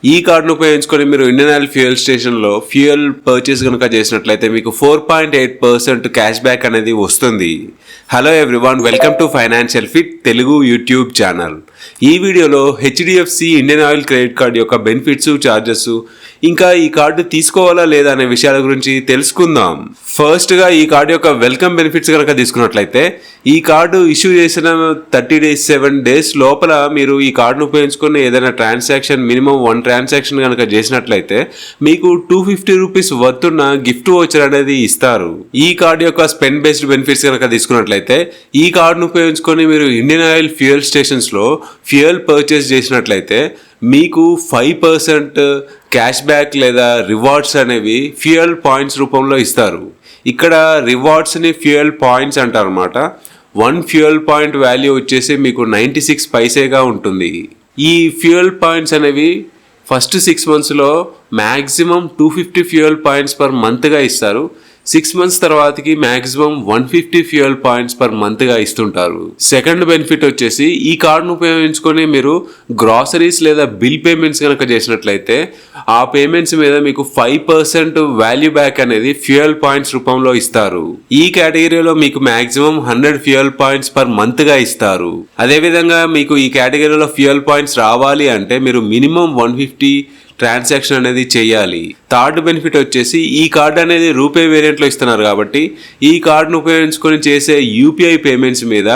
ఈ కార్డును ఉపయోగించుకొని మీరు ఇండియన్ ఆయిల్ ఫ్యూయల్ స్టేషన్లో ఫ్యూయల్ పర్చేస్ కనుక చేసినట్లయితే మీకు 4.8% క్యాష్ బ్యాక్ అనేది వస్తుంది. Hello everyone, welcome to financial fit Telugu YouTube channel. ఈ వీడియోలో HDFC Indian oil credit card యొక్క బెనిఫిట్స్, ఛార్జెస్, ఇంకా ఈ కార్డు తీసుకోవాలా లేదా అనే విషయాల గురించి తెలుసుకుందాం. ఫస్ట్గా ఈ కార్డు యొక్క వెల్కమ్ బెనిఫిట్స్ కనుక తీసుకున్నట్లయితే ఈ కార్డు ఇష్యూ చేసిన 7 డేస్ లోపల మీరు ఈ కార్డును ఉపయోగించుకుని ఏదైనా ట్రాన్సాక్షన్ మినిమం 1 ట్రాన్సాక్షన్ కనుక చేసినట్లయితే మీకు 250 రూపీస్ వర్తున్న గిఫ్ట్ వోచర్ అనేది ఇస్తారు. ఈ కార్డు యొక్క స్పెండ్ బేస్డ్ బెనిఫిట్స్ కనుక తీసుకున్నట్లయితే ఈ కార్డును ఉపయోగించుకొని మీరు ఇండియన్ ఆయిల్ ఫ్యూయల్ స్టేషన్స్లో ఫ్యూయల్ పర్చేస్ చేసినట్లయితే మీకు 5% క్యాష్ బ్యాక్ లేదా రివార్డ్స్ అనేవి ఫ్యూయల్ పాయింట్స్ రూపంలో ఇస్తారు. ఇక్కడ రివార్డ్స్ని ఫ్యూయల్ పాయింట్స్ అంటారు అన్నమాట. 1 ఫ్యూయల్ పాయింట్ వాల్యూ వచ్చేసి మీకు 96 పైసేగా ఉంటుంది. ఈ ఫ్యూయల్ పాయింట్స్ అనేవి ఫస్ట్ 6 మంత్స్లో మ్యాక్సిమం 250 ఫ్యూయల్ పాయింట్స్ పర్ మంత్గా ఇస్తారు. 6 మంత్స్ తర్వాతకి మ్యాక్సిమం 150 ఫ్యూయల్ పాయింట్స్ పర్ మంత్గా ఇస్తుంటారు. సెకండ్ బెనిఫిట్ వచ్చేసి ఈ కార్డును ఉపయోగించుకొని మీరు గ్రాసరీస్ లేదా బిల్ పేమెంట్స్ కనుక చేసినట్లయితే ఆ పేమెంట్స్ మీద మీకు 5% వాల్యూ బ్యాక్ అనేది ఫ్యూయల్ పాయింట్స్ రూపంలో ఇస్తారు. ఈ కేటగిరీలో మీకు మ్యాక్సిమం 100 ఫ్యూయల్ పాయింట్స్ పర్ మంత్గా ఇస్తారు. అదేవిధంగా మీకు ఈ కేటగిరీలో ఫ్యూయల్ పాయింట్స్ రావాలి అంటే మీరు మినిమం 150 ట్రాన్సాక్షన్ అనేది చేయాలి. థర్డ్ బెనిఫిట్ వచ్చేసి ఈ కార్డు అనేది రూపే వేరియంట్లో ఇస్తున్నారు కాబట్టి ఈ కార్డును ఉపయోగించుకొని చేసే యూపీఐ పేమెంట్స్ మీద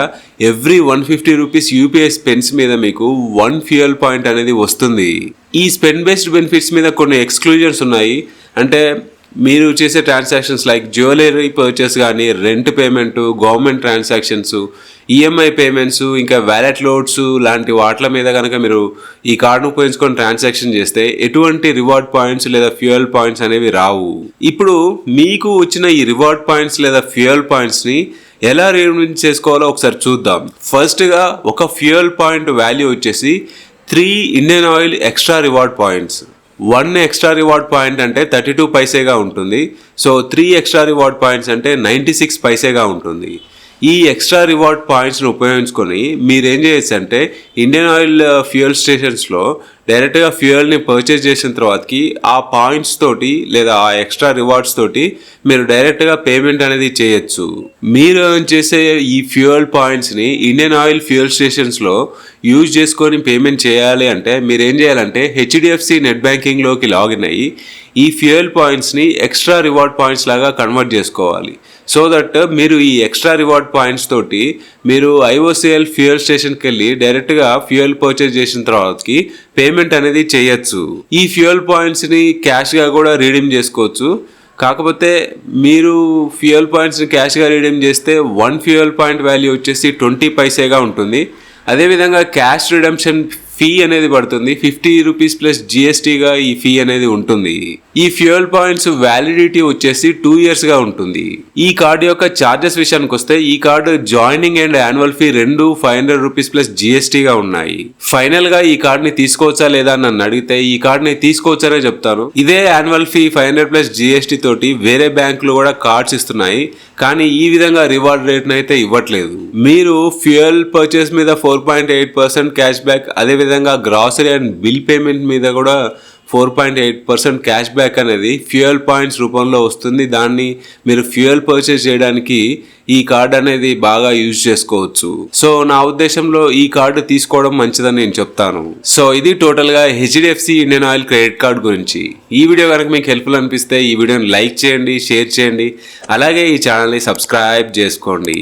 ఎవ్రీ 150 రూపీస్ యూపీఐ స్పెండ్స్ మీద మీకు 1 ఫ్యూయల్ పాయింట్ అనేది వస్తుంది. ఈ స్పెండ్ బేస్డ్ బెనిఫిట్స్ మీద కొన్ని ఎక్స్క్లూజన్స్ ఉన్నాయి. అంటే మీరు చేసే ట్రాన్సాక్షన్స్ లైక్ జ్యువెలరీ పర్చేస్ కానీ, rent payment, government transactions, EMI payments, ఇంకా వ్యాలెట్ లోడ్స్ లాంటి వాటి మీద కనుక మీరు ఈ కార్డును ఉపయోగించుకొని ట్రాన్సాక్షన్ చేస్తే ఎటువంటి రివార్డ్ పాయింట్స్ లేదా ఫ్యూయల్ పాయింట్స్ అనేవి రావు. ఇప్పుడు మీకు వచ్చిన ఈ రివార్డ్ పాయింట్స్ లేదా ఫ్యూయల్ పాయింట్స్ని ఎలా రీడీమ్ చేసుకోవాలో ఒకసారి చూద్దాం. ఫస్ట్గా ఒక ఫ్యూయల్ పాయింట్ వాల్యూ వచ్చేసి 3 Indian oil extra reward points. 1 extra reward point అంటే 32 పైసేగా ఉంటుంది. సో 3 ఎక్స్ట్రా రివార్డ్ పాయింట్స్ అంటే 96 పైసేగా ఉంటుంది. ఈ ఎక్స్ట్రా రివార్డ్ పాయింట్స్ని ఉపయోగించుకొని మీరు ఏం చేయొచ్చు అంటే ఇండియన్ ఆయిల్ ఫ్యూయల్ స్టేషన్స్లో డైరెక్ట్గా ఫ్యూయల్ని పర్చేస్ చేసిన తర్వాతకి ఆ పాయింట్స్ తోటి లేదా ఆ ఎక్స్ట్రా రివార్డ్స్ తోటి మీరు డైరెక్ట్గా పేమెంట్ అనేది చేయొచ్చు. మీరు చేసే ఈ ఫ్యూయల్ పాయింట్స్ని ఇండియన్ ఆయిల్ ఫ్యూయల్ స్టేషన్స్లో యూజ్ చేసుకొని పేమెంట్ చేయాలి అంటే మీరు ఏం చేయాలంటే హెచ్డిఎఫ్సి నెట్ బ్యాంకింగ్లోకి లాగిన్ అయ్యి ఈ ఫ్యూయల్ పాయింట్స్ని ఎక్స్ట్రా రివార్డ్ పాయింట్స్ లాగా కన్వర్ట్ చేసుకోవాలి. సో దట్ మీరు ఈ ఎక్స్ట్రా రివార్డ్ పాయింట్స్ తోటి మీరు ఐఓసిఎల్ ఫ్యూయల్ స్టేషన్కి వెళ్ళి డైరెక్ట్గా ఫ్యూయల్ పర్చేస్ చేసిన తర్వాతకి పేమెంట్ అనేది చేయొచ్చు. ఈ ఫ్యూయల్ పాయింట్స్ని క్యాష్గా కూడా రీడీమ్ చేసుకోవచ్చు. కాకపోతే మీరు ఫ్యూయల్ పాయింట్స్ని క్యాష్గా రీడీమ్ చేస్తే 1 ఫ్యూయల్ పాయింట్ వాల్యూ వచ్చేసి 20 పైసేగా ఉంటుంది. అదేవిధంగా క్యాష్ రిడెంప్షన్ ఫీ అనేది పడుతుంది. 50 రూపీస్ ప్లస్ జిఎస్టీగా ఈ ఫీ అనేది ఉంటుంది. ఈ ఫ్యూయల్ పాయింట్స్ వ్యాలిడిటీ వచ్చేసి 2 ఇయర్స్గా ఉంటుంది. ఈ కార్డు యొక్క ఛార్జెస్ విషయానికి వస్తే ఈ card joining and annual fee 500 rupees plus జిఎస్టీగా ఉన్నాయి. ఫైనల్గా ఈ కార్డుని తీసుకోవచ్చా లేదా అని నన్ను అడిగితే ఈ కార్డుని తీసుకోవచ్చనే చెప్తాను. ఇదే యాన్యువల్ ఫీ 500 ప్లస్ జిఎస్టీ తోటి వేరే బ్యాంకులు కూడా కార్డ్స్ ఇస్తున్నాయి, కానీ ఈ విధంగా రివార్డ్ రేట్ని అయితే ఇవ్వట్లేదు. మీరు ఫ్యూయల్ పర్చేస్ మీద 4.8% క్యాష్ బ్యాక్, అదేవిధంగా గ్రాసరీ అండ్ బిల్ పేమెంట్ మీద కూడా 4.8% క్యాష్ బ్యాక్ అనేది ఫ్యూయల్ పాయింట్స్ రూపంలో వస్తుంది. దాన్ని మీరు ఫ్యూయల్ పర్చేస్ చేయడానికి ఈ కార్డు అనేది బాగా యూజ్ చేసుకోవచ్చు. సో నా ఉద్దేశంలో ఈ కార్డు తీసుకోవడం మంచిదని నేను చెప్తాను. సో ఇది టోటల్గా HDFC Indian oil credit card గురించి. ఈ వీడియో కనుక మీకు హెల్ప్ఫుల్ అనిపిస్తే ఈ వీడియోని లైక్ చేయండి, షేర్ చేయండి, అలాగే ఈ ఛానల్ని సబ్స్క్రైబ్ చేసుకోండి.